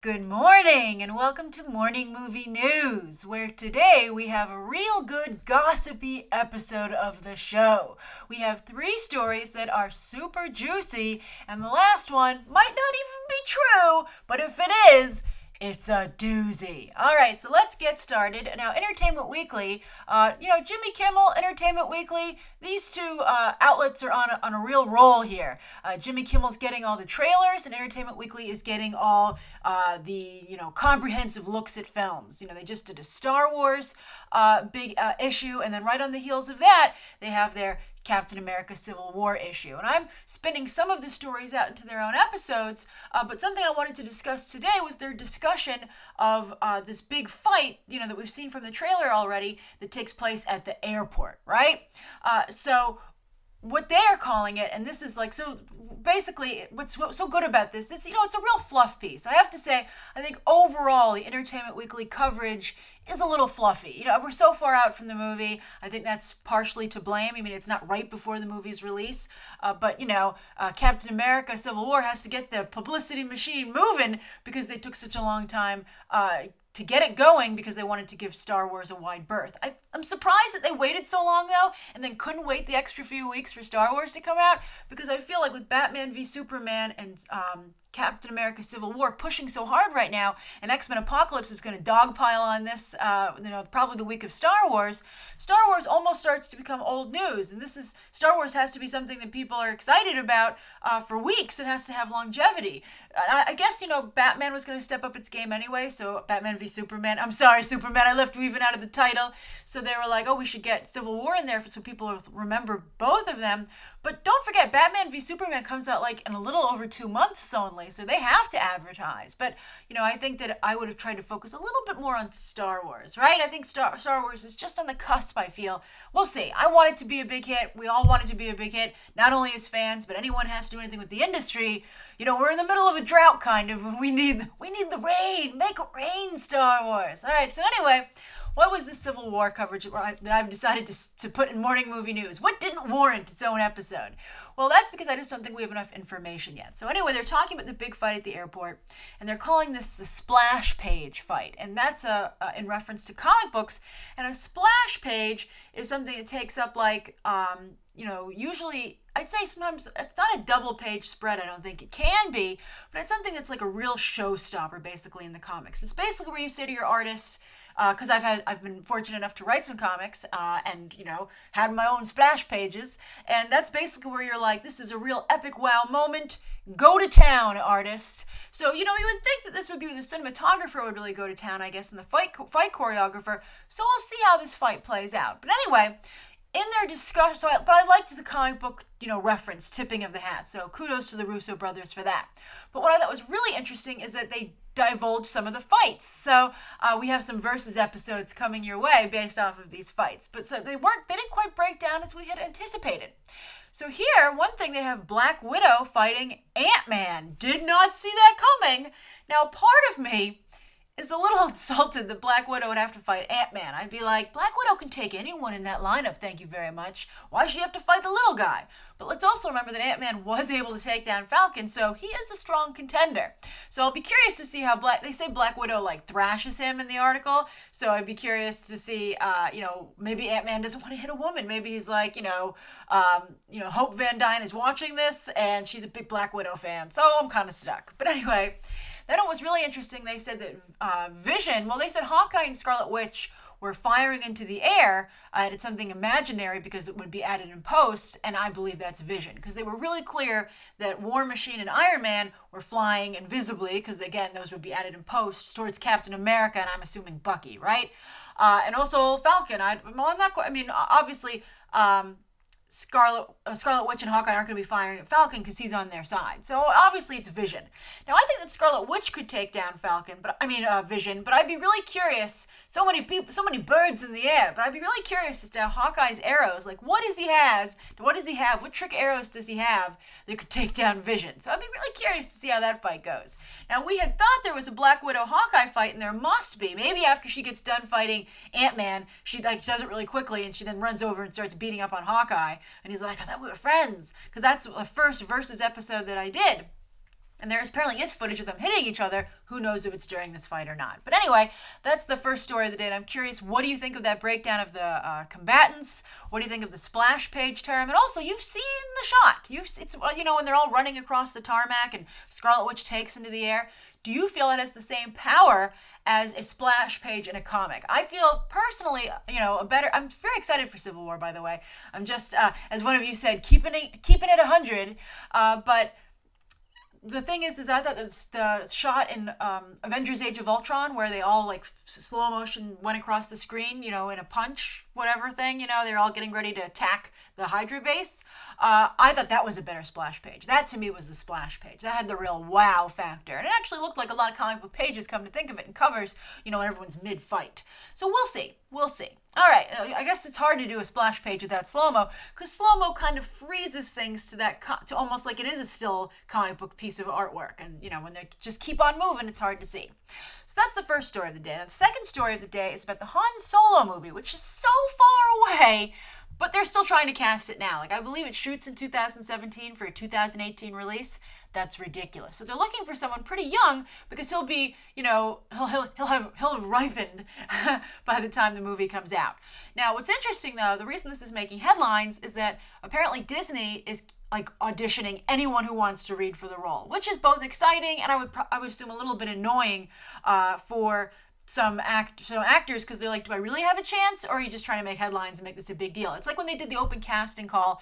Good morning and welcome to Morning Movie News, where today we have a real good gossipy episode of the show. We have 3 stories that are super juicy, and the last one might not even be true, but if it is, it's a doozy. All right, so let's get started. Now, Entertainment Weekly, Jimmy Kimmel, Entertainment Weekly, these two outlets are on a real roll here. Jimmy Kimmel's getting all the trailers, and Entertainment Weekly is getting all the comprehensive looks at films. They just did a Star Wars big issue, and then right on the heels of that, they have their Captain America Civil War issue. And I'm spinning some of the stories out into their own episodes, but something I wanted to discuss today was their discussion of this big fight, that we've seen from the trailer already that takes place at the airport, right? So what they are calling it, and this is so basically what's so good about this, it's it's a real fluff piece. I have to say, I think overall the Entertainment Weekly coverage is a little fluffy. We're so far out from the movie. I think that's partially to blame. I mean, it's not right before the movie's release, but Captain America Civil War has to get the publicity machine moving because they took such a long time to get it going because they wanted to give Star Wars a wide berth. I'm surprised that they waited so long, though, and then couldn't wait the extra few weeks for Star Wars to come out, because I feel like with Batman v Superman and Captain America Civil War pushing so hard right now, and X-Men Apocalypse is going to dogpile on this, probably the week of Star Wars almost starts to become old news, and Star Wars has to be something that people are excited about for weeks. It has to have longevity. I guess, Batman was going to step up its game anyway, so Batman v Superman, I'm sorry, Superman, I left even out of the title, so they were like, oh, we should get Civil War in there so people remember both of them. But don't forget, Batman v Superman comes out in a little over 2 months only, so they have to advertise. But, I think that I would have tried to focus a little bit more on Star Wars, right? I think Star Wars is just on the cusp, I feel. We'll see. I want it to be a big hit. We all want it to be a big hit, not only as fans, but anyone who has to do anything with the industry. We're in the middle of a drought, kind of. We need the rain. Make it rain, Star Wars. All right, so anyway, what was the Civil War coverage that I've decided to put in Morning Movie News? What didn't warrant its own episode? Well, that's because I just don't think we have enough information yet. So anyway, they're talking about the big fight at the airport, and they're calling this the splash page fight. And that's in reference to comic books. And a splash page is something that takes up usually, I'd say sometimes it's not a double page spread. I don't think it can be, but it's something that's like a real showstopper basically in the comics. It's basically where you say to your artist, because I've been fortunate enough to write some comics and had my own splash pages, and that's basically where you're like, this is a real epic wow moment. Go to town, artist. So you would think that this would be where the cinematographer would really go to town, I guess, and the fight choreographer. So we'll see how this fight plays out. But anyway, in their discussion, but I liked the comic book, reference, tipping of the hat. So kudos to the Russo brothers for that. But what I thought was really interesting is that they divulged some of the fights. So we have some versus episodes coming your way based off of these fights. But so they didn't quite break down as we had anticipated. So here, one thing, they have Black Widow fighting Ant-Man. Did not see that coming. Now, part of me is a little insulted that Black Widow would have to fight Ant-Man. I'd be like, Black Widow can take anyone in that lineup, thank you very much. Why should she have to fight the little guy? But let's also remember that Ant-Man was able to take down Falcon, so he is a strong contender. So I'll be curious to see how they say Black Widow thrashes him in the article, so I'd be curious to see, maybe Ant-Man doesn't want to hit a woman. Maybe he's like, Hope Van Dyne is watching this, and she's a big Black Widow fan, so I'm kind of stuck. But anyway, then it was really interesting. They said that they said Hawkeye and Scarlet Witch were firing into the air. It's something imaginary because it would be added in post, and I believe that's Vision, because they were really clear that War Machine and Iron Man were flying invisibly, because again, those would be added in post towards Captain America, and I'm assuming Bucky, right? And also Falcon. Obviously, Scarlet Witch and Hawkeye aren't going to be firing at Falcon because he's on their side. So obviously it's Vision. Now I think that Scarlet Witch could take down Vision, but I'd be really curious. So many people, so many birds in the air, but I'd be really curious as to Hawkeye's arrows. What does he have? What trick arrows does he have that could take down Vision? So I'd be really curious to see how that fight goes. Now we had thought there was a Black Widow Hawkeye fight, and there must be. Maybe after she gets done fighting Ant-Man, she does it really quickly, and she then runs over and starts beating up on Hawkeye. And he's like, I thought we were friends, because that's the first versus episode that I did. And there apparently is footage of them hitting each other. Who knows if it's during this fight or not. But anyway, that's the first story of the day. And I'm curious, what do you think of that breakdown of the combatants? What do you think of the splash page term? And also, you've seen the shot. It's when they're all running across the tarmac and Scarlet Witch takes into the air. Do you feel it has the same power as a splash page in a comic? I feel personally, I'm very excited for Civil War, by the way. I'm just, as one of you said, keeping it 100, but the thing is I thought the shot in Avengers Age of Ultron where they all like slow motion went across the screen, in a punch, whatever thing, they're all getting ready to attack the Hydra base. I thought that was a better splash page. That to me was the splash page. That had the real wow factor. And it actually looked like a lot of comic book pages, come to think of it, and covers, when everyone's mid-fight. So we'll see. All right, I guess it's hard to do a splash page without slow-mo, because slow-mo kind of freezes things to almost like it is a still comic book piece of artwork. And, when they just keep on moving, it's hard to see. So that's the first story of the day. Now, the second story of the day is about the Han Solo movie, which is so far away, but they're still trying to cast it now. Like, I believe it shoots in 2017 for a 2018 release. That's ridiculous. So they're looking for someone pretty young because he'll be, he'll have ripened by the time the movie comes out. Now, what's interesting though, the reason this is making headlines is that apparently Disney is like auditioning anyone who wants to read for the role, which is both exciting and I would assume a little bit annoying for some actors, because they're like, do I really have a chance, or are you just trying to make headlines and make this a big deal? It's like when they did the open casting call,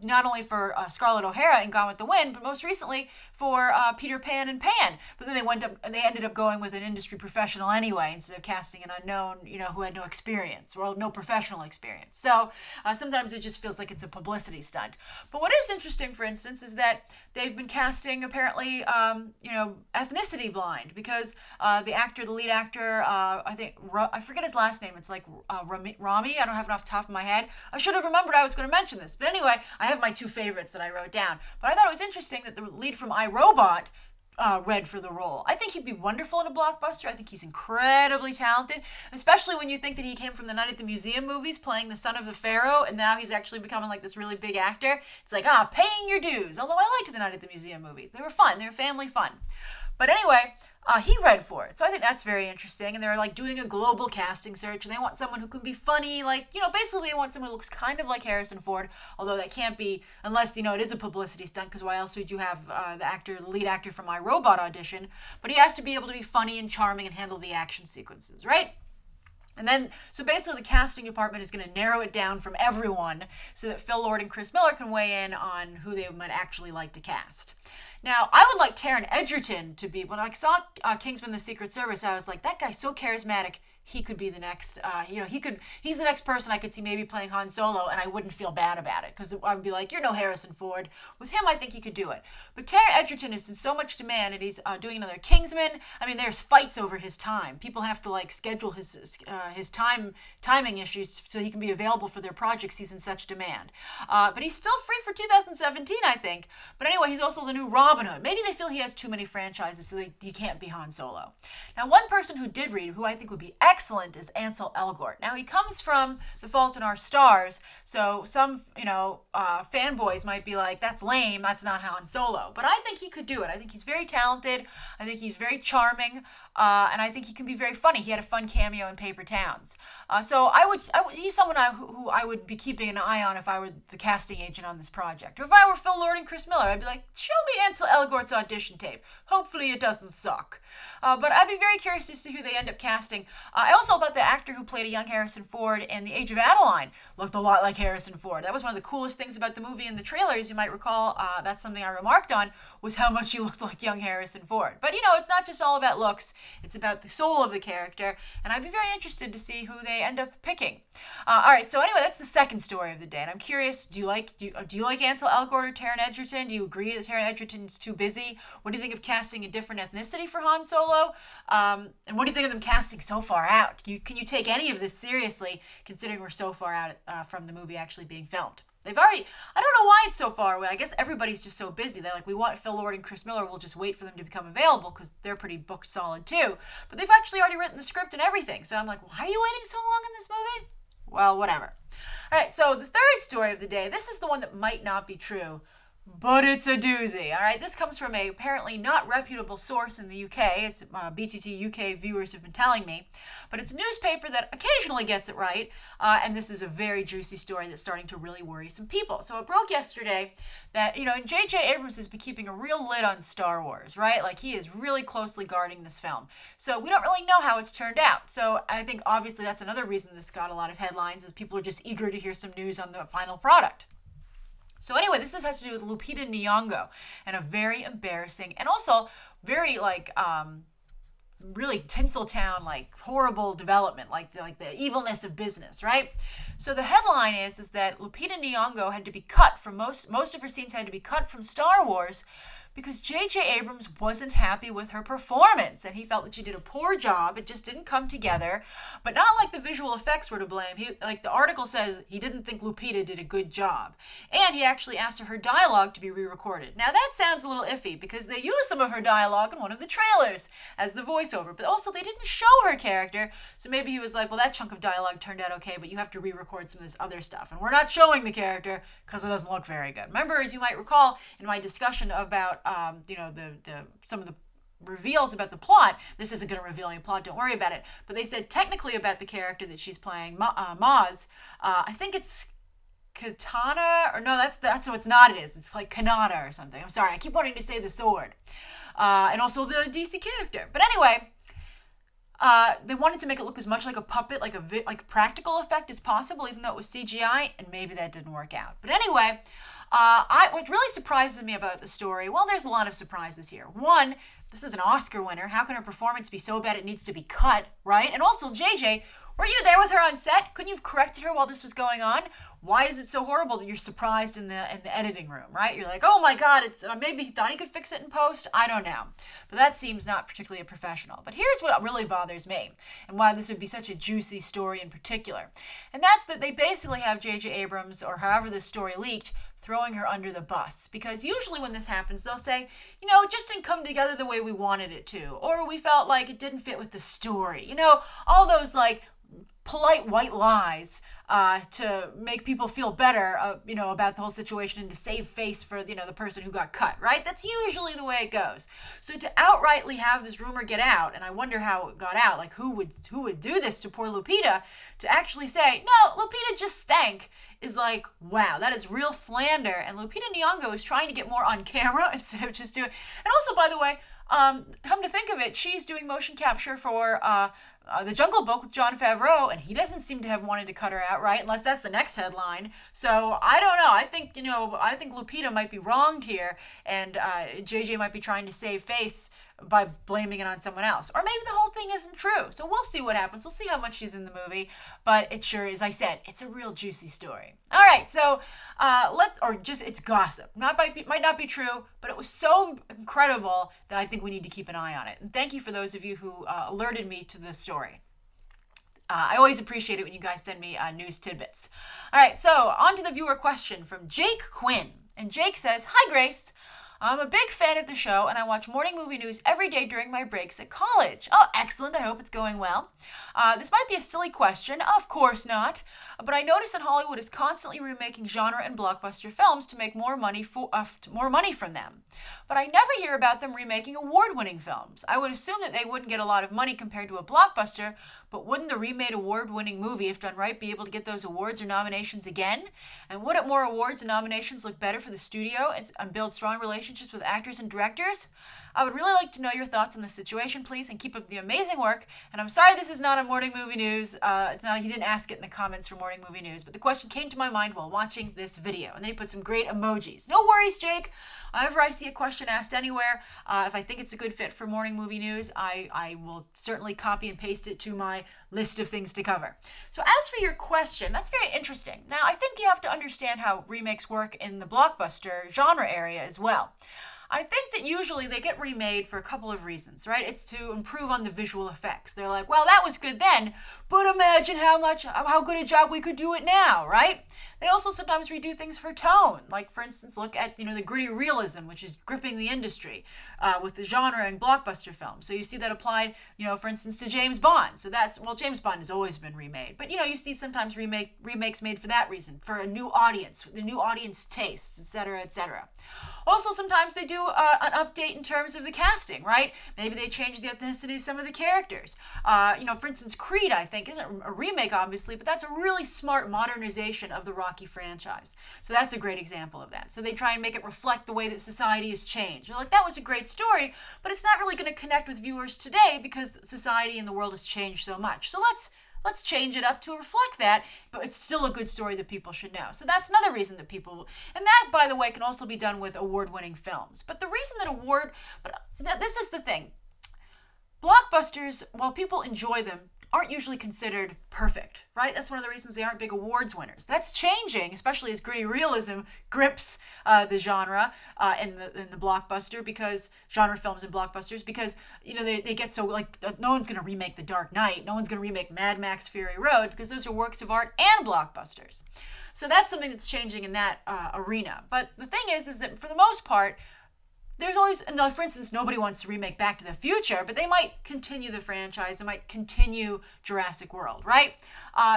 not only for Scarlett O'Hara in Gone with the Wind, but most recently for Peter Pan and Pan. But then they ended up going with an industry professional anyway, instead of casting an unknown, who had no experience, or no professional experience. So sometimes it just feels like it's a publicity stunt. But what is interesting, for instance, is that they've been casting apparently, ethnicity blind, because the lead actor, I forget his last name. It's like Rami. I don't have it off the top of my head. I should have remembered I was going to mention this. But anyway, I have my two favorites that I wrote down. But I thought it was interesting that the lead from iRobot read for the role. I think he'd be wonderful in a blockbuster. I think he's incredibly talented, especially when you think that he came from the Night at the Museum movies playing the son of the Pharaoh, and now he's actually becoming like this really big actor. It's like, paying your dues. Although I liked the Night at the Museum movies. They were fun. They were family fun. But anyway, he read for it. So I think that's very interesting. And they're like doing a global casting search, and they want someone who can be funny. Like, basically they want someone who looks kind of like Harrison Ford, although that can't be unless, it is a publicity stunt, because why else would you have the lead actor from iRobot audition? But he has to be able to be funny and charming and handle the action sequences, right? And then, so basically the casting department is going to narrow it down from everyone so that Phil Lord and Chris Miller can weigh in on who they might actually like to cast. Now, I would like Taron Egerton to be, when I saw Kingsman: The Secret Service, I was like, that guy's so charismatic. He could be the next, he's the next person I could see maybe playing Han Solo, and I wouldn't feel bad about it, because I would be like, you're no Harrison Ford. With him, I think he could do it. But Taron Egerton is in so much demand, and he's doing another Kingsman. I mean, there's fights over his time. People have to, schedule his timing issues so he can be available for their projects. He's in such demand. But he's still free for 2017, I think. But anyway, he's also the new Robin Hood. Maybe they feel he has too many franchises, so he can't be Han Solo. Now, one person who did read, who I think would be excellent, is Ansel Elgort. Now, he comes from The Fault in Our Stars, so some, fanboys might be like, that's lame, that's not Han Solo. But I think he could do it. I think he's very talented. I think he's very charming. And I think he can be very funny. He had a fun cameo in Paper Towns. So he's someone who I would be keeping an eye on if I were the casting agent on this project. Or if I were Phil Lord and Chris Miller, I'd be like, show me Ansel Elgort's audition tape. Hopefully it doesn't suck. But I'd be very curious to see who they end up casting. I also thought the actor who played a young Harrison Ford in The Age of Adeline looked a lot like Harrison Ford. That was one of the coolest things about the movie in the trailers. You might recall, that's something I remarked on, was how much he looked like young Harrison Ford. But, it's not just all about looks. It's about the soul of the character, and I'd be very interested to see who they end up picking. All right, so anyway, that's the second story of the day, and I'm curious, do you like Ansel Elgort or Taron Egerton? Do you agree that Taron Egerton's too busy? What do you think of casting a different ethnicity for Han Solo? And what do you think of them casting so far out? Can you take any of this seriously, considering we're so far out from the movie actually being filmed? I don't know why it's so far away. I guess everybody's just so busy. They're like, we want Phil Lord and Chris Miller. We'll just wait for them to become available because they're pretty book solid too. But they've actually already written the script and everything. So I'm like, why are you waiting so long in this movie? Well, whatever. All right, so the third story of the day, this is the one that might not be true, but it's a doozy. All right, this comes from a apparently not reputable source in the UK. It's BTT UK viewers have been telling me, but it's a newspaper that occasionally gets it right. And this is a very juicy story that's starting to really worry some people. So it broke yesterday that and JJ Abrams has been keeping a real lid on Star Wars, right? Like he is really closely guarding this film. So we don't really know how it's turned out. So I think obviously that's another reason this got a lot of headlines, is people are just eager to hear some news on the final product. So anyway, this has to do with Lupita Nyong'o and a very embarrassing and also very really Tinseltown, like horrible development, like the evilness of business, right? So the headline is that Lupita Nyong'o had to be cut from most of her scenes had to be cut from Star Wars because JJ Abrams wasn't happy with her performance and he felt that she did a poor job. It just didn't come together, but not like the visual effects were to blame. Like the article says, he didn't think Lupita did a good job. And he actually asked her dialogue to be re-recorded. Now that sounds a little iffy because they used some of her dialogue in one of the trailers as the voiceover, but also they didn't show her character. So maybe he was like, well, that chunk of dialogue turned out okay, but you have to re-record some of this other stuff. And we're not showing the character because it doesn't look very good. Remember, as you might recall in my discussion about some of the reveals about the plot. This isn't going to reveal any plot, don't worry about it. But they said technically about the character that she's playing, Maz. I think it's Katana, or no, that's what it's not. It is. It's like Kanata or something. I'm sorry, I keep wanting to say the sword, and also the DC character. But anyway. They wanted to make it look as much like a puppet, like a practical effect as possible, even though it was CGI, and maybe that didn't work out. But anyway, what really surprises me about the story, well, there's a lot of surprises here. One, this is an Oscar winner. How can her performance be so bad it needs to be cut, right? And also, JJ, were you there with her on set? Couldn't you have corrected her while this was going on? Why is it so horrible that you're surprised in the editing room, right? You're like, oh my God, it's maybe he thought he could fix it in post. I don't know. But that seems not particularly a professional. But here's what really bothers me and why this would be such a juicy story in particular. And that's that they basically have JJ Abrams, or however this story leaked, throwing her under the bus. Because usually when this happens, they'll say, it just didn't come together the way we wanted it to. Or we felt like it didn't fit with the story. All those polite white lies to make people feel better, about the whole situation and to save face for, the person who got cut, right? That's usually the way it goes. So to outrightly have this rumor get out, and I wonder how it got out, like who would do this to poor Lupita, to actually say, no, Lupita just stank, is like, wow, that is real slander. And Lupita Nyong'o is trying to get more on camera instead of just doing, and also, by the way, come to think of it, she's doing motion capture for The Jungle Book with Jon Favreau, and he doesn't seem to have wanted to cut her out, right? Unless that's the next headline. So I don't know. I think Lupita might be wronged here, and JJ might be trying to save face by blaming it on someone else. Or maybe the whole thing isn't true. So we'll see what happens. We'll see how much she's in the movie. But it sure is, I said, it's a real juicy story. All right, so it's gossip. Might not be true, but it was so incredible that I think we need to keep an eye on it. And thank you for those of you who alerted me to this story. I always appreciate it when you guys send me news tidbits. All right, so on to the viewer question from Jake Quinn. And Jake says, "Hi, Grace. I'm a big fan of the show, and I watch morning movie news every day during my breaks at college." Oh, excellent. I hope it's going well. This might be a silly question. Of course not. But I notice that Hollywood is constantly remaking genre and blockbuster films to make more money from them. But I never hear about them remaking award-winning films. I would assume that they wouldn't get a lot of money compared to a blockbuster, but wouldn't the remade award-winning movie, if done right, be able to get those awards or nominations again? And wouldn't more awards and nominations look better for the studio and build strong relationships with actors and directors? I would really like to know your thoughts on the situation, please, and keep up the amazing work. And I'm sorry this is not on Morning Movie News. He didn't ask it in the comments for Morning Movie News, but the question came to my mind while watching this video. And then he put some great emojis. No worries, Jake. Whenever I see a question asked anywhere, if I think it's a good fit for Morning Movie News, I will certainly copy and paste it to my list of things to cover. So as for your question, that's very interesting. Now, I think you have to understand how remakes work in the blockbuster genre area as well. I think that usually they get remade for a couple of reasons, right? It's to improve on the visual effects. They're like, well, that was good then, but imagine how good a job we could do it now, right? They also sometimes redo things for tone. Like, for instance, look at, the gritty realism, which is gripping the industry with the genre and blockbuster films. So you see that applied, for instance, to James Bond. So James Bond has always been remade. But, you see sometimes remakes made for that reason, for a new audience, the new audience tastes, etc., etc. Also, sometimes they do an update in terms of the casting, right? Maybe they change the ethnicity of some of the characters. For instance, Creed, I think, isn't a remake, obviously, but that's a really smart modernization of the Rocky franchise. So that's a great example of that. So they try and make it reflect the way that society has changed. They're like, that was a great story, but it's not really going to connect with viewers today because society and the world has changed so much. So let's change it up to reflect that, but it's still a good story that people should know. So that's another reason that and that, by the way, can also be done with award-winning films. But the reason that this is the thing. Blockbusters, while people enjoy them, aren't usually considered perfect, right? That's one of the reasons they aren't big awards winners. That's changing, especially as gritty realism grips the genre in the blockbuster, because genre films and blockbusters, because they get so no one's going to remake The Dark Knight, no one's going to remake Mad Max Fury Road, because those are works of art and blockbusters. So that's something that's changing in that arena. But the thing is that for the most part, there's always, for instance, nobody wants to remake Back to the Future, but they might continue the franchise. They might continue Jurassic World, right?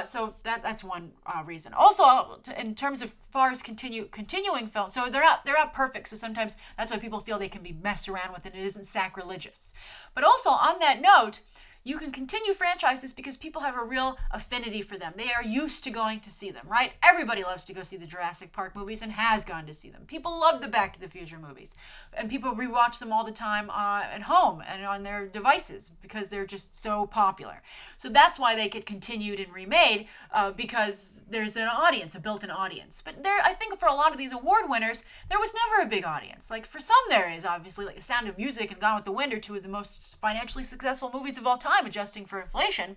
So that's one reason. Also, in terms of far as continuing films, so they're not perfect. So sometimes that's why people feel they can be messed around with, and it isn't sacrilegious. But also on that note, you can continue franchises because people have a real affinity for them. They are used to going to see them, right? Everybody loves to go see the Jurassic Park movies and has gone to see them. People love the Back to the Future movies. And people rewatch them all the time at home and on their devices because they're just so popular. So that's why they get continued and remade because there's an audience, a built-in audience. But I think for a lot of these award winners, there was never a big audience. Like for some there is, obviously, like The Sound of Music and Gone with the Wind are two of the most financially successful movies of all time, adjusting for inflation.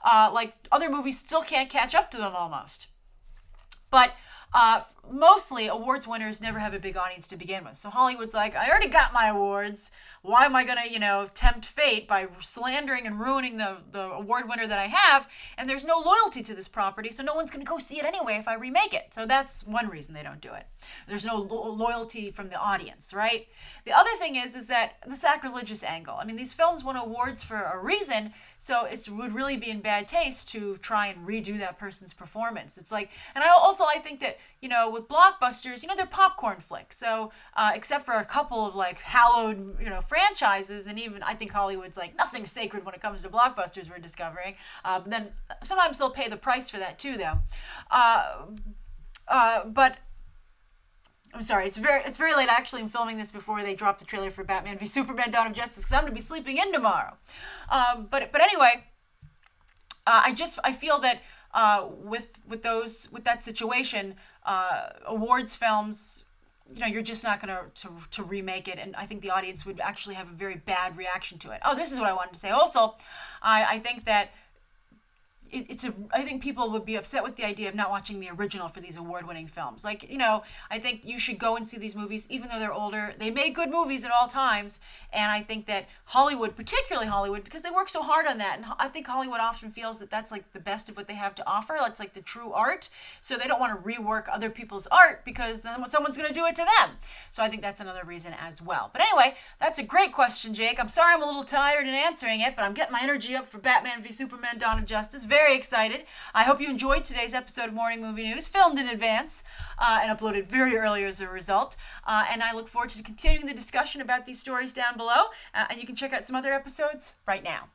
Like other movies still can't catch up to them almost. But mostly awards winners never have a big audience to begin with. So Hollywood's like, I already got my awards. Why am I going to, tempt fate by slandering and ruining the award winner that I have? And there's no loyalty to this property, so no one's going to go see it anyway if I remake it. So that's one reason they don't do it. There's no loyalty from the audience, right? The other thing is that the sacrilegious angle. I mean, these films won awards for a reason, so it would really be in bad taste to try and redo that person's performance. It's like, and I think that, with blockbusters, they're popcorn flicks. So, except for a couple of hallowed, franchises, and even I think Hollywood's nothing's sacred when it comes to blockbusters, we're discovering. But then sometimes they'll pay the price for that too, though. But I'm sorry, it's very late. Actually, I'm filming this before they drop the trailer for Batman v Superman: Dawn of Justice, because I'm going to be sleeping in tomorrow. But anyway, I feel that with that situation, awards films, you're just not going to remake it, and I think the audience would actually have a very bad reaction to it. Oh, this is what I wanted to say. Also, I think that I think people would be upset with the idea of not watching the original for these award-winning films. I think you should go and see these movies, even though they're older. They made good movies at all times, and I think that Hollywood, particularly Hollywood, because they work so hard on that, and I think Hollywood often feels that that's the best of what they have to offer. It's the true art, so they don't want to rework other people's art because then someone's going to do it to them. So I think that's another reason as well. But anyway, that's a great question, Jake. I'm sorry I'm a little tired in answering it, but I'm getting my energy up for Batman v Superman: Dawn of Justice. Very excited. I hope you enjoyed today's episode of Morning Movie News, filmed in advance and uploaded very early as a result. And I look forward to continuing the discussion about these stories down below. And you can check out some other episodes right now.